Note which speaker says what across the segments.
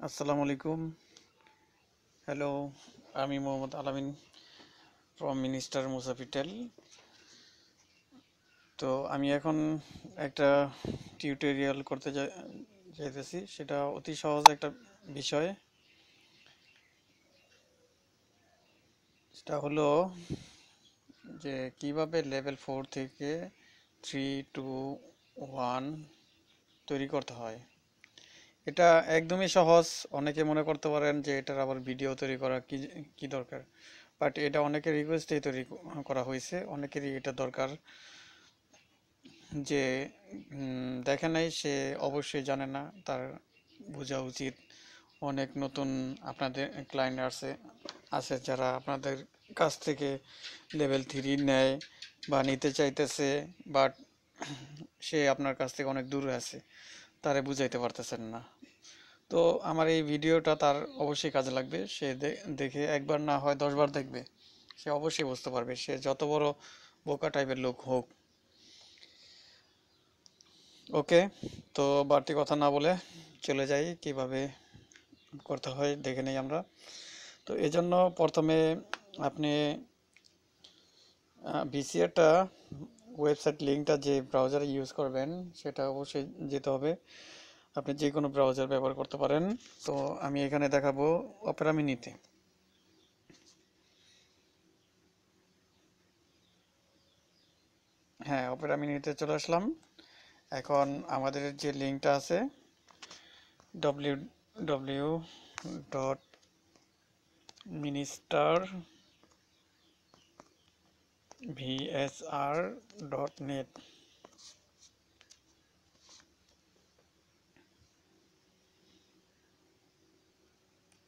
Speaker 1: আসসালামু আলাইকুম। হ্যালো, আমি মোহাম্মদ আলামিন ফ্রম মিনিস্টার মুসাফিটেল। তো আমি এখন একটা টিউটোরিয়াল করতে চাইতেছি। সেটা অতি সহজ একটা বিষয়। সেটা হলো যে কিভাবে লেভেল 4 থেকে 3, 2, 1 তৈরি করতে হয়। এটা একদমই সহজ। অনেকে মনে করতে পারেন যে এটার আবার ভিডিও তৈরি করা কি কি দরকার, বাট এটা অনেকের রিকোয়েস্টেই তৈরি করা হয়েছে। অনেকেরই এটা দরকার, যে দেখে নাই সে অবশ্যই জানে না, তার বোঝা উচিত। অনেক নতুন আপনাদের ক্লায়েন্ট আছে আছে যারা আপনাদের কাছ থেকে লেভেল 3 নেয় বা নিতে চাইতেছে, বাট সে আপনার কাছ থেকে অনেক দূরে আছে, তারে বুঝাইতে পারতেছেন না। তো আমার এই ভিডিওটা তার অবশ্যই কাজে লাগবে। সে দেখে একবার না হয় 10 বার দেখবে, সে অবশ্যই বুঝতে পারবে, সে যত বড় বোকা টাইপের লোক হোক। ওকে, তো বাড়তি কথা না বলে চলে যাই, কিভাবে করতে হয় দেখে নেই আমরা। তো এজন্য প্রথমে আপনি ভিসিআরটা ওয়েবসাইট লিঙ্কটা যে ব্রাউজারে ইউজ করবেন সেটা অবশ্যই যেতে হবে। আপনি যে কোনো ব্রাউজার ব্যবহার করতে পারেন। তো আমি এখানে দেখাবো অপেরা মিনিতে। হ্যাঁ, অপেরা মিনিতে চলে আসলাম। এখন আমাদের যে লিঙ্কটা আছে www.minister.vsr.net।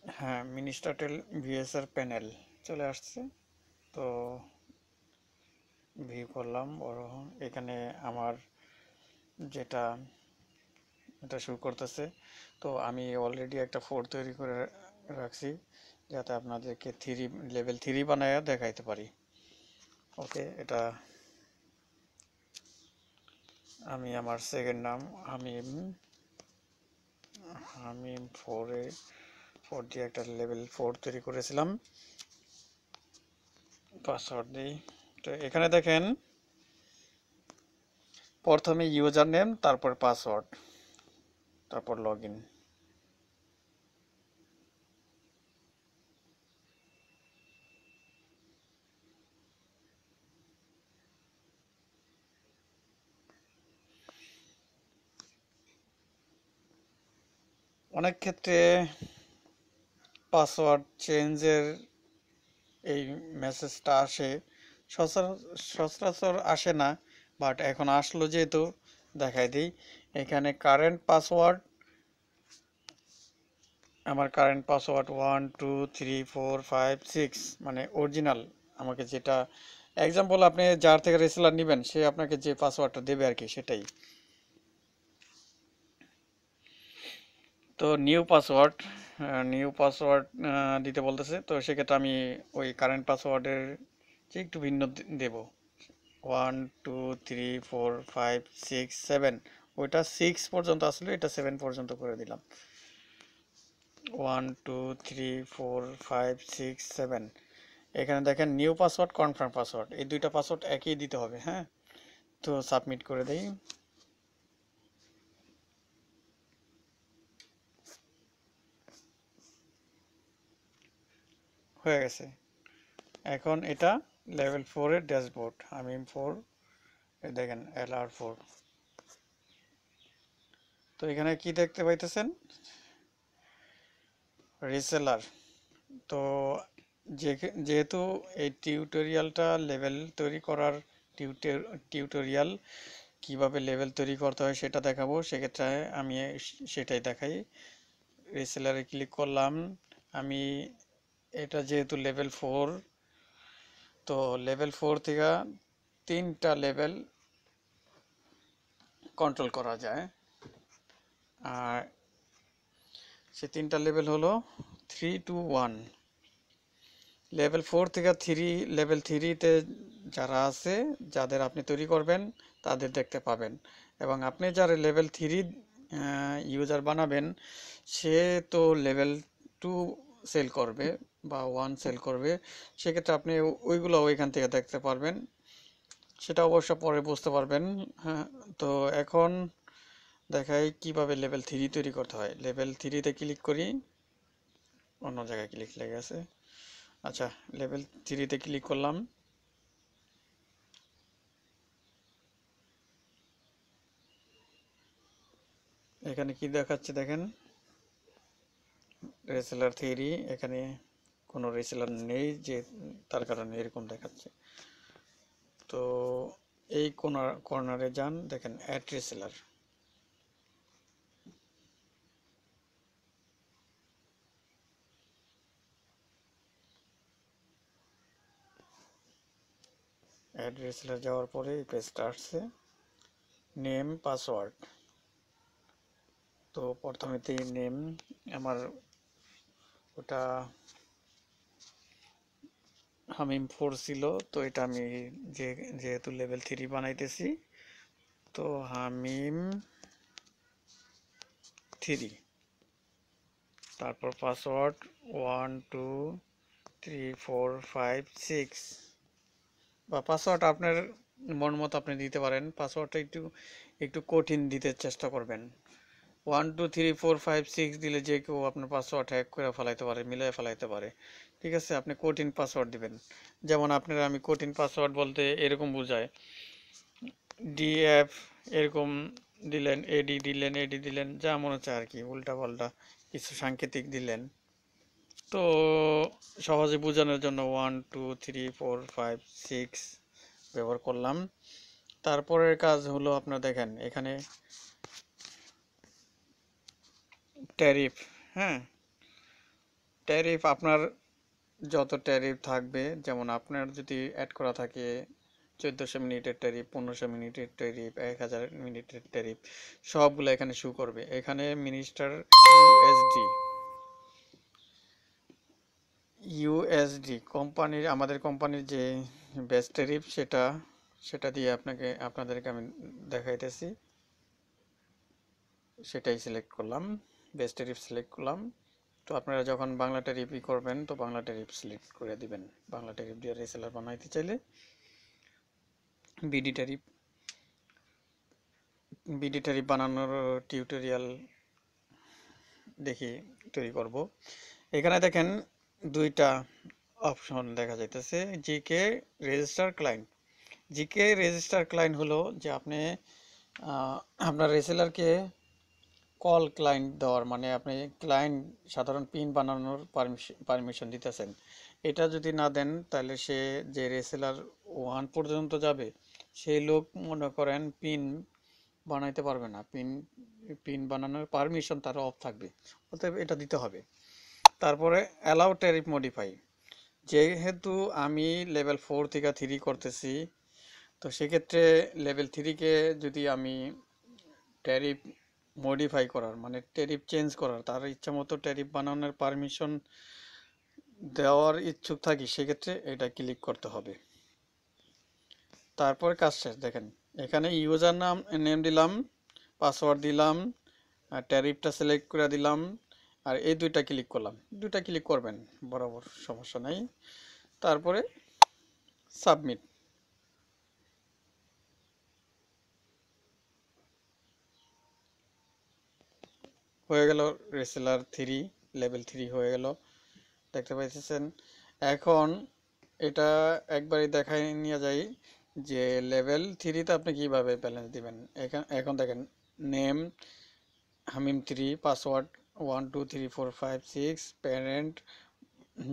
Speaker 1: হ্যাঁ, মিনিস্টারটেল ভিএসআর প্যানেল চলে আসছে। তো ভিউ করলাম বড়। এখানে আমার যেটা এটা শুরু করতেছে। তো আমি অলরেডি একটা 4 তৈরি করে রাখছি, যাতে আপনাদেরকে লেভেল 3 বানায় দেখাইতে পারি। ওকে, এটা আমি আমার সেকেন্ড নাম হামিম হামিম 4 দিয়ে একটা লেভেল 4 তৈরি করেছিলাম। পাসওয়ার্ড দিই। তো এখানে দেখেন, প্রথমে ইউজার নেম, তারপর পাসওয়ার্ড, তারপর লগ ইন। অনেক ক্ষেত্রে পাসওয়ার্ড চেঞ্জের এই মেসেজটা আসে, সচরাচর আসে না, বাট এখন আসলো যেহেতু দেখাই দিই। এখানে কারেন্ট পাসওয়ার্ড, আমার কারেন্ট পাসওয়ার্ড 1 2 3 4 5 6, মানে অরিজিনাল। আমাকে যেটা এক্সাম্পল, আপনি যার থেকে রেসেলার নেবেন সে আপনাকে যে পাসওয়ার্ডটা দেবে আর কি, সেটাই। তো নিউ পাসওয়ার্ড দিতে বলতেছে। তো সেক্ষেত্রে আমি ওই কারেন্ট পাসওয়ার্ডের যে একটু ভিন্ন দেব। 1 2 3 4 5 6 7, ওইটা 6 পর্যন্ত আসলে, এটা 7 পর্যন্ত করে দিলাম। 1 2 3 4 5 6 7। এখানে দেখেন নিউ পাসওয়ার্ড, কনফার্ম পাসওয়ার্ড, এই দুইটা পাসওয়ার্ড একই দিতে হবে। হ্যাঁ, তো সাবমিট করে দেই। হয়ে গেছে। এখন এটা লেভেল 4 এর ড্যাশবোর্ড, আমি 4, দেখেন LR4। তো এখানে কি দেখতে পাইতেছেন, রিসেলার। তো যেহেতু এই টিউটোরিয়ালটা লেভেল তৈরি করার টিউটোরিয়াল, কিভাবে লেভেল তৈরি করতে হয় সেটা দেখাবো, সেক্ষেত্রে আমি সেটাই দেখাই। রিসেলারে ক্লিক করলাম আমি। এটা যেহেতু লেভেল 4, তো লেভেল 4 থেকে 3টা লেভেল কন্ট্রোল করা যায়। আর সে 3টা লেভেল হলো 3 2 1। লেভেল 4 থেকে লেভেল 3-তে যারা আছে, যাদের আপনি তৈরি করবেন, তাদের দেখতে পাবেন। এবং আপনি যারা লেভেল 3 ইউজার বানাবেন সে তো লেভেল 2 সেল করবে বা 1 সেল করবে, সেক্ষেত্রে আপনি ওইগুলো ওইখান থেকে দেখতে পারবেন, সেটা অবশ্য পরে বুঝতে পারবেন। হ্যাঁ, তো এখন দেখাই কিভাবে লেভেল 3 তৈরি করতে হয়। লেভেল 3-তে ক্লিক করি, অন্য জায়গায় ক্লিক লেগে আছে। আচ্ছা, লেভেল 3-তে ক্লিক করলাম। এখানে কি দেখাচ্ছে দেখেন, রেসেলার থিওরি। এখানে কোনো রেসেলার নেই, যে তার কারণে এরকম দেখাচ্ছে। তো এই কর্নারে যান, দেখেন অ্যাড রেসেলার। অ্যাড রেসেলার যাওয়ার পরে এই পেজটা আসছে, নেম পাসওয়ার্ড। তো প্রথমেতেই নেম আমার ওটা হামিম 4 ছিল, তো এটা আমি যেহেতু লেভেল 3 বানাইতেছি, তো হামিম 3, তারপর পাসওয়ার্ড 1 2 3 4 5 6, বা পাসওয়ার্ড আপনার মন মতো আপনি দিতে পারেন। পাসওয়ার্ডটা একটু একটু কঠিন দিতে চেষ্টা করবেন। 1 2 3 4 5 6 দিলে যে কেউ আপনার পাসওয়ার্ড হ্যাক করে ফেলাইতে পারে, মিলাই ফেলাইতে পারে। ঠিক আছে, আপনি কঠিন পাসওয়ার্ড দিবেন। যেমন আপনারা, আমি কঠিন পাসওয়ার্ড বলতে এরকম বোঝায়, ডিএফ এরকম দিলেন, এডি দিলেন, যা মনে হচ্ছে আর কি, উল্টা পাল্টা কিছু সাংকেতিক দিলেন। তো সহজে বোঝানোর জন্য 1 2 3 4 5 6 ব্যবহার করলাম। তারপরের কাজ হলো, আপনার দেখেন এখানে ট্যারিফ। হ্যাঁ, ট্যারিফ আপনার যত ট্যারিফ থাকবে, যেমন আপনার যদি অ্যাড করা থাকে 1400 মিনিটের ট্যারিফ, 1500 মিনিটের ট্যারিফ, 1000 মিনিটের ট্যারিফ, সবগুলো এখানে শো করবে। এখানে মিনিস্টার ইউএসডি কোম্পানির, আমাদের কোম্পানির যে বেস্ট ট্যারিফ, সেটা দিয়ে আপনাদেরকে আমি দেখাইতেছি। সেটাই সিলেক্ট করলাম, বেস্ট ট্যারিফ সিলেক্ট করলাম। তো আপনারা যখন বাংলা ট্যারিফ করবেন, তো বাংলা ট্যারিফ সিলেক্ট করে দিবেন। বাংলা ট্যারিফ দিয়ে রিসেলার বানাইতে চাইলে বিডি ট্যারিফ বানানোর টিউটোরিয়াল দেখি তৈরি করব। এখানে দেখেন দুইটা অপশন দেখা যাইতেছে, GK register client. GK register client হলো যে আপনি আপনার রেসেলারকে কল ক্লায়েন্ট দেওয়ার, মানে আপনি ক্লায়েন্ট সাধারণ পিন বানানোর পারমিশন দিতেছেন। এটা যদি না দেন, তাহলে সে যে রেসেলার 1 পর্যন্ত যাবে, সেই লোক মনে করেন পিন বানাইতে পারবে না, পিন বানানোর পারমিশন তার অফ থাকবে, অতএব এটা দিতে হবে। তারপরে অ্যালাউ ট্যারিফ মডিফাই, যেহেতু আমি লেভেল 4 থেকে 3 করতেছি, তো সেক্ষেত্রে লেভেল 3-কে যদি আমি ট্যারিফ মডিফাই করার, মানে ট্যারিফ চেঞ্জ করার, তার ইচ্ছা মতো ট্যারিফ বানানোর পারমিশন দেওয়ার ইচ্ছুক থাকি, সেক্ষেত্রে এটা ক্লিক করতে হবে। তারপর কাজ শেষ। দেখেন এখানে ইউজার নেম দিলাম, পাসওয়ার্ড দিলাম, আর ট্যারিফটা সিলেক্ট করে দিলাম, আর এই দুইটা ক্লিক করলাম। দুইটা ক্লিক করবেন বরাবর, সমস্যা নাই। তারপরে সাবমিট। হয়ে গেল রেসেলার 3, লেভেল 3 হয়ে গেল, দেখতে পাইতেছেন। এখন এটা একবারই দেখাই নিয়ে যাই যে লেভেল 3-তে আপনি কিভাবে ব্যালেন্স দিবেন। এখন দেখেন, নেম হামিম 3, পাসওয়ার্ড 1 2 3 4 5 6, প্যারেন্ট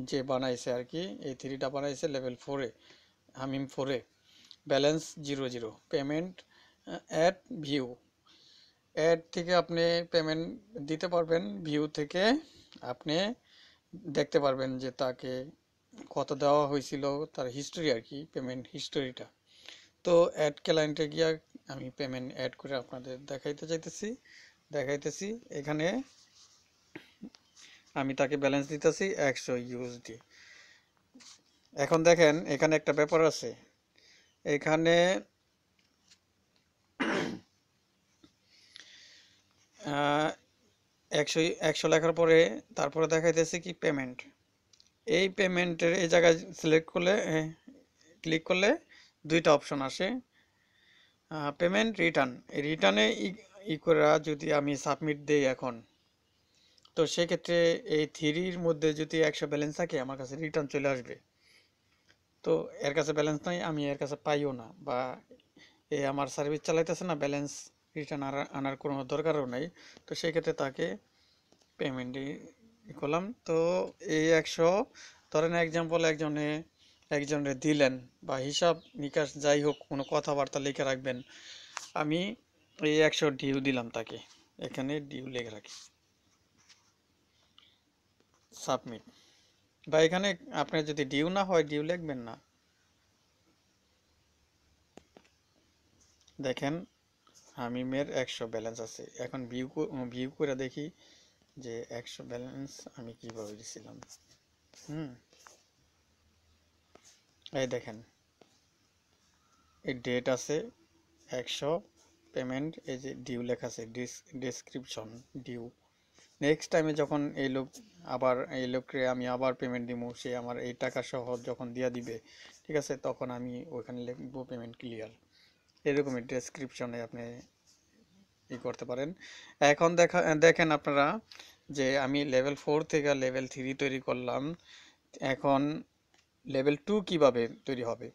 Speaker 1: যে বানাইছে আর কি, এই 3টা বানাইছে লেভেল 4-এ, হামিম 4-এ, balance 0 0, payment add view. Add থেকে আপনি পেমেন্ট দিতে পারবেন, ভিউ থেকে আপনি দেখতে পারবেন যে তাকে কত দেওয়া হয়েছিল, তার হিস্টোরি আর কি, পেমেন্ট হিস্টোরিটা। তো অ্যাড ক্লায়েন্টে গিয়ে আমি পেমেন্ট অ্যাড করে আপনাদের দেখাইতেছি। এখানে আমি তাকে ব্যালেন্স দিতেছি 100 ইউএসডি। এখন দেখেন এখানে একটা ব্যাপার আছে, এখানে আহ, একশো একশো লেখার পরে তারপরে দেখাইতেছে কি পেমেন্ট। এই পেমেন্টের এই জায়গায় সিলেক্ট করলে, ক্লিক করলে দুইটা অপশন আসে, পেমেন্ট, রিটার্ন। এই রিটার্নে ই করে যদি আমি সাবমিট দেই এখন, তো সেক্ষেত্রে এই থ্রির মধ্যে যদি 100 ব্যালেন্স থাকে আমার কাছে রিটার্ন চলে আসবে। তো এর কাছে ব্যালেন্স নাই, আমি এর কাছে পাইও না, বা এ আমার সার্ভিস চালাইতেছে না, ব্যালেন্স রিটার্ন আনার কোনো দরকারও নাই। তো সেক্ষেত্রে তাকে পেমেন্টই করলাম। তো এই 100, ধরেন এক্সাম্পল একজনে দিলেন, বা হিসাব নিকাশ যাই হোক কোনো কথাবার্তা লিখে রাখবেন, আমি এই 100 ডিউ দিলাম তাকে, এখানে ডিউ লিখে রাখি, সাবমিট। বা এখানে আপনার যদি ডিউ না হয় ডিউ লিখবেন না। দেখেন হামিমের 100 ব্যালেন্স আছে। এখন ভিউ করে দেখি যে 100 ব্যালেন্স আমি কিভাবে দিছিলাম। হুম, এই দেখেন এই ডেট আছে 100, পেমেন্ট, এই যে ডিউ লেখা আছে, ডেসক্রিপশন ডিউ। নেক্সট টাইমে যখন এই লোককে আমি আবার পেমেন্ট দিব, সে আমার এই টাকা সহ যখন দিয়া দিবে, ঠিক আছে, তখন আমি ওইখানে লিখবো পেমেন্ট ক্লিয়ার। এরকমই ডেসক্রিপশনে আপনি করতে পারেন। এখন দেখেন আপনারা যে আমি লেভেল 4 থেকে লেভেল 3 তৈরি করলাম। এখন লেভেল 2 কিভাবে তৈরি হবে?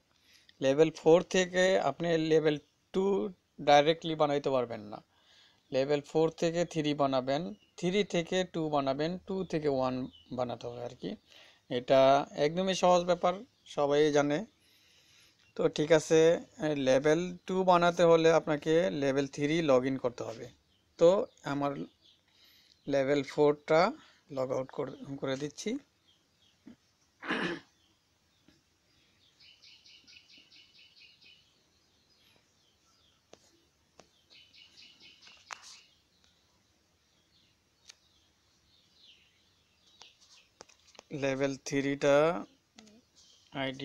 Speaker 1: লেভেল 4 থেকে আপনি লেভেল 2 ডাইরেক্টলি বানাইতে পারবেন না। লেভেল 4 থেকে 3 বানাবেন, 3 থেকে 2 বানাবেন, 2 থেকে 1 বানাতে হবে আর কি। এটা একদমই সহজ ব্যাপার, সবাই জানে। তো ঠিক আছে, লেভেল 2 বানাতে হলে আপনাকে লেভেল 3 লগ ইন করতে হবে। তো আমার লেভেল 4টা লগ আউট করে দিচ্ছি। লেভেল 3টা আইডি